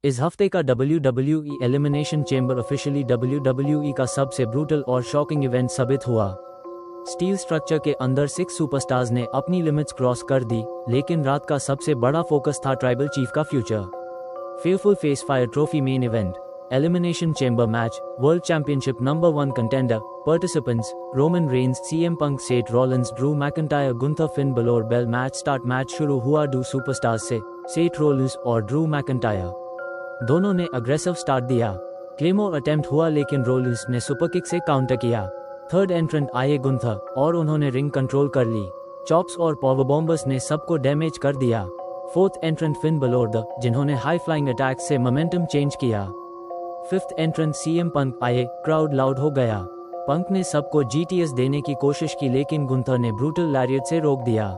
इस हफ्ते का WWE elimination chamber officially WWE का सबसे ब्रूटल और शॉकिंग इवेंट साबित हुआ। स्टील स्ट्रक्चर के अंदर 6 सुपरस्टार्स ने अपनी लिमिट्स क्रॉस कर दी, लेकिन रात का सबसे बड़ा फोकस था ट्राइबल चीफ का future. Fearful face fire trophy main event, elimination chamber match, world championship number 1 contender, participants Roman Reigns, CM Punk, Seth Rollins, Drew McIntyre, Gunther, Finn Balor, Bell. Match start. Match शुरू हुआ दो superstars से, Seth Rollins और Drew McIntyre. दोनों ने aggressive start दिया। Claymore attempt हुआ, लेकिन रॉलिंस ने सुपर किक से काउंटर किया। थर्ड एंट्रेंट आए गुंथर और उन्होंने रिंग कंट्रोल कर ली। चॉप्स और पावर बॉम्बर्स ने सबको डैमेज कर दिया। फोर्थ एंट्रेंट फिन बलोर, जिन्होंने हाई फ्लाइंग अटैक से मोमेंटम चेंज किया। फिफ्थ एंट्रेंट सीएम पंक आए, क्राउड लाउड हो गया। पंक ने सबको जीटीएस देने की कोशिश की, लेकिन गुंथर ने ब्रूटल लैरियट से रोक दिया।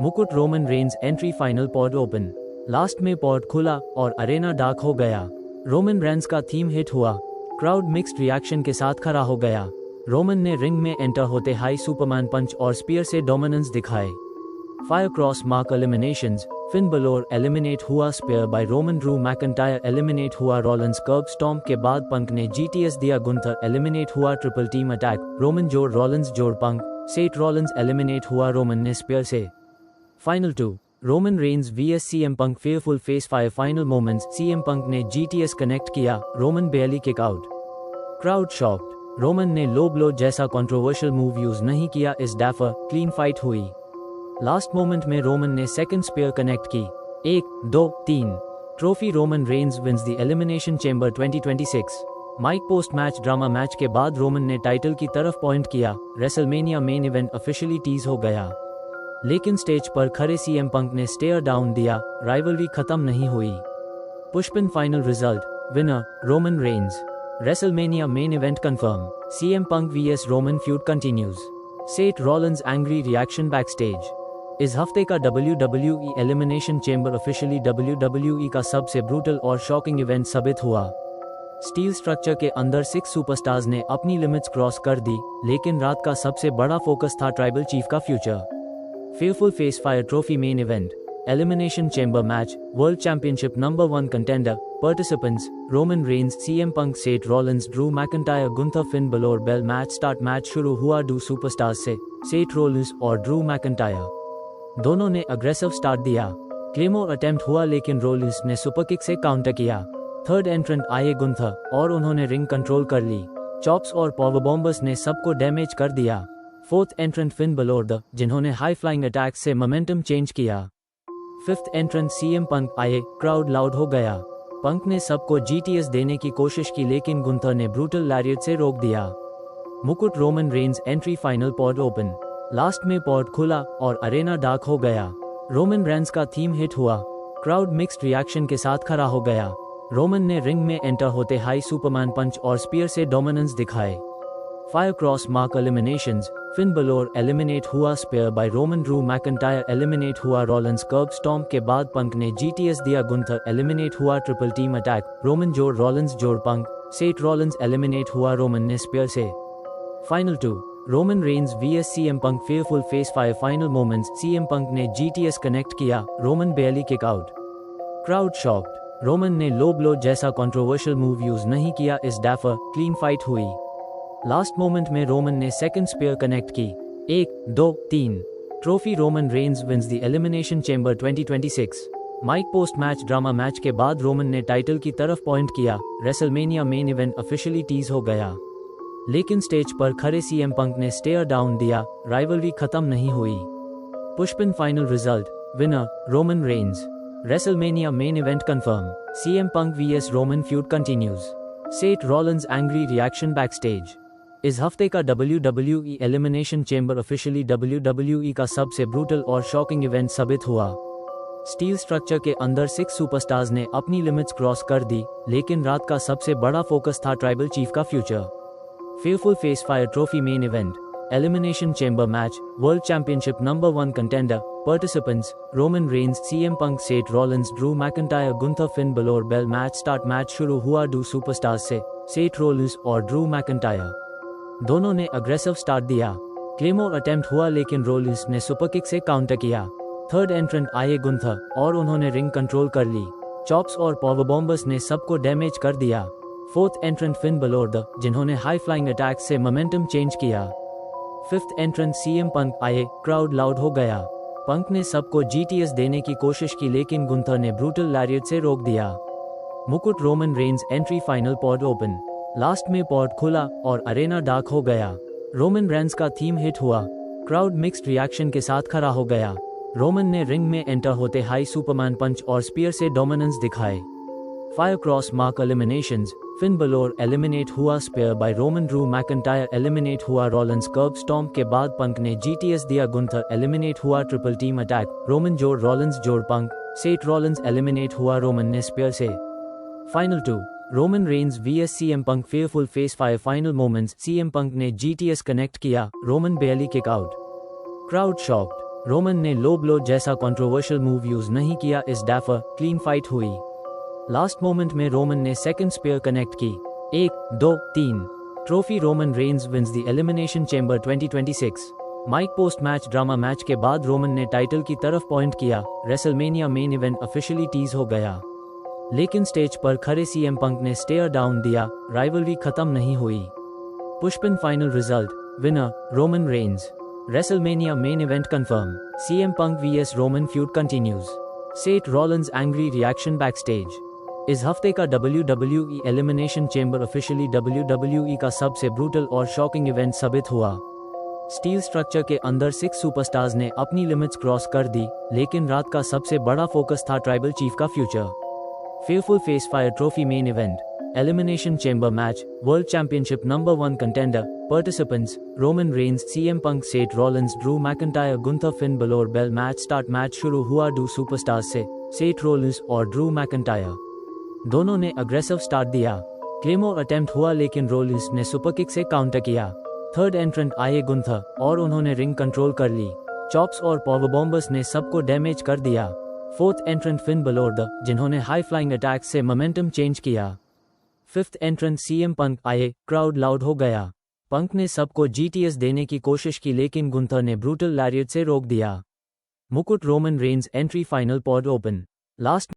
मुकुट Roman Reigns entry, final pod open. Last में पॉड खुला और अरेना डार्क हो गया। रोमन रेंस का थीम हिट हुआ। क्राउड मिक्स्ड रिएक्शन के साथ खड़ा हो गया। रोमन ने रिंग में एंटर होते हाई सुपरमैन पंच और स्पीयर से डोमिनेंस दिखाए। Fire cross mark eliminations, Finn Balor eliminate हुआ, spear by Roman, Drew McIntyre eliminate हुआ, रॉलिंस कर्ब स्टॉम्प के बाद पंक ने जीटीएस दिया, गुंथर एलिमिनेट हुआ, ट्रिपल टीम अटैक, रोमन जोड़ रॉलिंस जोड़ पंक, सेथ रॉलिंस एलिमिनेट हुआ, रोमन ने स्पीयर से। Final 2, Roman Reigns vs CM Punk, fearful face fire final moments, CM Punk ने जीटीएस कनेक्ट किया, Roman barely kick out. Crowd shocked. Roman ने low blow जैसा controversial move use नहीं किया, इस डैफर क्लीन फाइट हुई। लास्ट मोमेंट में रोमन ने सेकंड स्पीयर कनेक्ट की। 1, 2, 3 trophy, Roman Reigns wins the Elimination Chamber 2026। Mic post match drama, match के बाद रोमन ने टाइटल की तरफ पॉइंट किया। WrestleMania main event officially tease हो गया, लेकिन स्टेज पर खड़े सीएम पंक ने स्टेयर डाउन दिया। राइवलरी खत्म नहीं हुई। Pushpin final result, winner Roman Reigns. WrestleMania main event confirm. CM Punk vs Roman feud continues. Seth Rollins angry reaction backstage. इस हफ्ते का WWE Elimination Chamber officially WWE का सबसे ब्रूटल और शॉकिंग इवेंट साबित हुआ। स्टील स्ट्रक्चर के अंदर 6 सुपरस्टार्स ने अपनी लिमिट्स क्रॉस कर दी, लेकिन रात का सबसे बड़ा फोकस था ट्राइबल चीफ का future. Fearful face fire trophy main event, elimination chamber match, world championship number 1 contender, Participants Roman Reigns, CM Punk, Seth Rollins, Drew McIntyre, Gunther, Finn Balor, Bell. Match start. Match शुरू हुआ दो superstars से, Seth Rollins और Drew McIntyre. दोनों ने aggressive start दिया। Claymore attempt हुआ, लेकिन रॉलिंस ने सुपर किक से काउंटर किया। थर्ड एंट्रेंट आए गुंथर और उन्होंने रिंग कंट्रोल कर ली। चॉप्स और पावर बॉम्बर्स ने सबको डैमेज कर दिया। फोर्थ एंट्रेंट फिन बलोर, जिन्होंने हाई फ्लाइंग अटैक से मोमेंटम चेंज किया। फिफ्थ एंट्रेंट सीएम पंक आए, क्राउड लाउड हो गया। पंक ने सबको जीटीएस देने की कोशिश की, लेकिन गुंथर ने ब्रूटल लैरियट से रोक दिया। मुकुट Roman Reigns entry, final pod open. Last में पॉड खुला और अरेना डार्क हो गया। रोमन रेंस का थीम हिट हुआ। क्राउड मिक्स्ड रिएक्शन के साथ खड़ा हो गया। रोमन ने रिंग में एंटर होते हाई सुपरमैन पंच और स्पीयर से डोमिनेंस दिखाए। Fire cross mark eliminations, Finn Balor eliminate हुआ, spear by Roman, Drew McIntyre eliminate हुआ, रॉलिंस कर्ब स्टॉम्प के बाद पंक ने जीटीएस दिया, गुंथर एलिमिनेट हुआ, ट्रिपल टीम अटैक, रोमन जोड़ रॉलिंस जोड़ पंक, सेथ रॉलिंस एलिमिनेट हुआ, रोमन ने स्पीयर से। Final 2, Roman Reigns vs CM Punk, fearful face fire final moments, CM Punk ने जीटीएस कनेक्ट किया, Roman barely kick out. Crowd shocked. Roman ने low blow जैसा controversial move use नहीं किया, इस डैफर क्लीन फाइट हुई। लास्ट मोमेंट में रोमन ने सेकंड स्पीयर कनेक्ट की। 1, 2, 3 trophy, Roman Reigns wins the Elimination Chamber 2026। Mic post match drama, match के बाद रोमन ने टाइटल की तरफ पॉइंट किया। WrestleMania main event officially tease हो गया, लेकिन स्टेज पर खड़े सीएम पंक ने स्टेयर डाउन दिया। राइवलरी खत्म नहीं हुई। Pushpin final result, winner Roman Reigns. WrestleMania main event confirm. CM Punk vs Roman feud continues. Seth Rollins angry reaction backstage. इस हफ्ते का WWE elimination chamber officially WWE का सबसे ब्रूटल और शॉकिंग इवेंट साबित हुआ। स्टील स्ट्रक्चर के अंदर 6 सुपरस्टार्स ने अपनी लिमिट्स क्रॉस कर दी, लेकिन रात का सबसे बड़ा फोकस था ट्राइबल चीफ का future. Fearful face fire trophy main event, elimination chamber match, world championship number 1 contender, participants Roman Reigns, CM Punk, Seth Rollins, Drew McIntyre, Gunther, Finn Balor, Bell. Match start. Match शुरू हुआ दो superstars से, Seth Rollins और Drew McIntyre. दोनों ने aggressive start दिया। Claymore attempt हुआ, लेकिन रॉलिंस ने सुपर किक से काउंटर किया। थर्ड एंट्रेंट आए गुंथर और उन्होंने रिंग कंट्रोल कर ली। चॉप्स और पावरबॉम्बर्स ने सबको डैमेज कर दिया। फोर्थ एंट्रेंट फिन बलोर जिन्होंने हाई फ्लाइंग अटैक से मोमेंटम चेंज किया। फिफ्थ एंट्रेंट सीएम पंक आए, क्राउड लाउड हो गया। पंक ने सबको जीटीएस देने की कोशिश की लेकिन गुंथर ने ब्रूटल लैरियट से रोक दिया। मुकुट Roman Reigns entry final pod open. Last में पॉड खुला और अरेना डार्क हो गया। रोमन रेंज का थीम हिट हुआ। क्राउड मिक्स्ड रिएक्शन के साथ खड़ा हो गया। रोमन ने रिंग में एंटर होते हाई सुपरमैन पंच और स्पीयर से डोमिनेंस दिखाए। Fire cross mark eliminations. Finn Balor eliminate हुआ, spear by Roman, Drew McIntyre eliminate हुआ, रॉलिंस कर्ब स्टॉम्प के बाद पंक ने जीटीएस दिया, गुंथर एलिमिनेट हुआ, ट्रिपल टीम अटैक, रोमन जोड़ रॉलिंस जोड़ पंक, सेट रॉलिंस एलिमिनेट हुआ, रोमन ने स्पेयर से। Final 2 Roman Reigns vs CM Punk fearful face fire final moments. CM Punk ने जीटीएस कनेक्ट किया, Roman barely kick out. Crowd shocked. Roman ने low blow जैसा controversial move use नहीं किया, इस डैफर क्लीन फाइट हुई। लास्ट मोमेंट में रोमन ने सेकंड स्पेयर कनेक्ट की। 1 2 3 trophy. Roman Reigns wins the Elimination Chamber 2026। Mic post match drama match के बाद रोमन ने टाइटल की तरफ पॉइंट किया। WrestleMania main event officially tease हो गया, लेकिन स्टेज पर खड़े सीएम पंक ने स्टेयर डाउन दिया। राइवलरी खत्म नहीं हुई। Pushpin final result, winner Roman Reigns. WrestleMania main event confirm, CM Punk vs Roman feud continues. Seth Rollins angry reaction backstage. इस हफ्ते का WWE elimination chamber officially WWE का सबसे ब्रूटल और शॉकिंग इवेंट साबित हुआ। स्टील स्ट्रक्चर के अंदर 6 सुपरस्टार्स ने अपनी लिमिट्स क्रॉस कर दी, लेकिन रात का सबसे बड़ा फोकस था ट्राइबल चीफ का future. Fearful face fire trophy main event, elimination chamber match, world championship number 1 contender, participants Roman Reigns, CM Punk, Seth Rollins, Drew McIntyre, Gunther, Finn Balor, Bell. Match start. Match शुरू हुआ दो superstars से, Seth Rollins और Drew McIntyre. दोनों ने aggressive start दिया। Claymore attempt हुआ लेकिन रॉलिंस ने सुपर किक से काउंटर किया। थर्ड एंट्रेंट आए गुंथर और उन्होंने रिंग कंट्रोल कर ली। चॉप्स और पावरबॉम्बर्स ने सबको डैमेज कर दिया। फोर्थ एंट्रेंट फिन बलोर जिन्होंने हाई फ्लाइंग अटैक से मोमेंटम चेंज किया। फिफ्थ एंट्रेंट सीएम पंक आए, क्राउड लाउड हो गया। पंक ने सबको जीटीएस देने की कोशिश की लेकिन गुंथर ने ब्रूटल लैरियट से रोक दिया। मुकुट Roman Reigns entry final pod open. Last